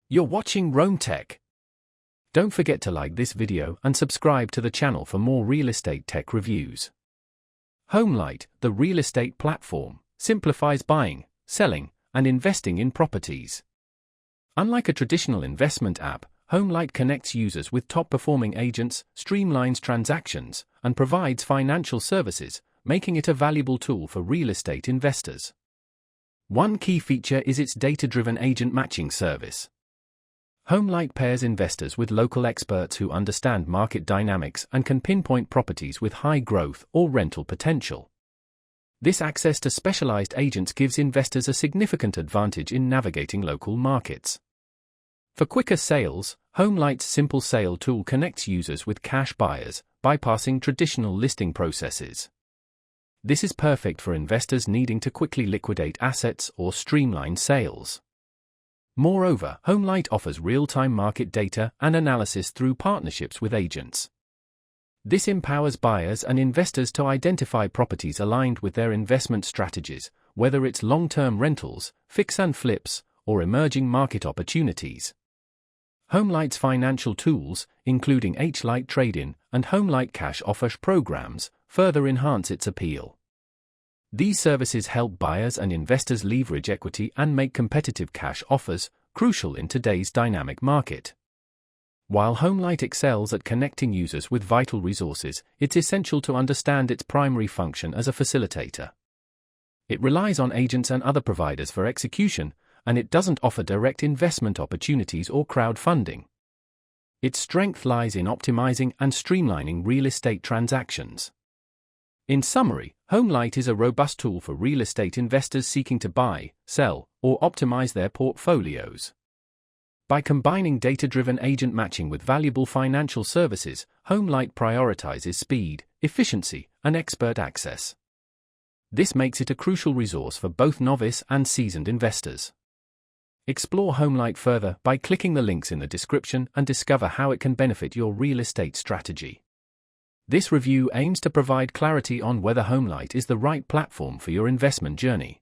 You're watching Rome Tech. Don't forget to like this video and subscribe to the channel for more real estate tech reviews. HomeLight, the real estate platform, simplifies buying, selling, and investing in properties. Unlike a traditional investment app, HomeLight connects users with top-performing agents, streamlines transactions, and provides financial services, making it a valuable tool for real estate investors. One key feature is its data-driven agent matching service. HomeLight pairs investors with local experts who understand market dynamics and can pinpoint properties with high growth or rental potential. This access to specialized agents gives investors a significant advantage in navigating local markets. For quicker sales, HomeLight's simple sale tool connects users with cash buyers, bypassing traditional listing processes. This is perfect for investors needing to quickly liquidate assets or streamline sales. Moreover, HomeLight offers real-time market data and analysis through partnerships with agents. This empowers buyers and investors to identify properties aligned with their investment strategies, whether it's long-term rentals, fix and flips, or emerging market opportunities. HomeLight's financial tools, including HLight Trade-in and HomeLight Cash Offer programs, further enhance its appeal. These services help buyers and investors leverage equity and make competitive cash offers, crucial in today's dynamic market. While HomeLight excels at connecting users with vital resources, it's essential to understand its primary function as a facilitator. It relies on agents and other providers for execution, and it doesn't offer direct investment opportunities or crowdfunding. Its strength lies in optimizing and streamlining real estate transactions. In summary, HomeLight is a robust tool for real estate investors seeking to buy, sell, or optimize their portfolios. By combining data-driven agent matching with valuable financial services, HomeLight prioritizes speed, efficiency, and expert access. This makes it a crucial resource for both novice and seasoned investors. Explore HomeLight further by clicking the links in the description and discover how it can benefit your real estate strategy. This review aims to provide clarity on whether HomeLight is the right platform for your investment journey.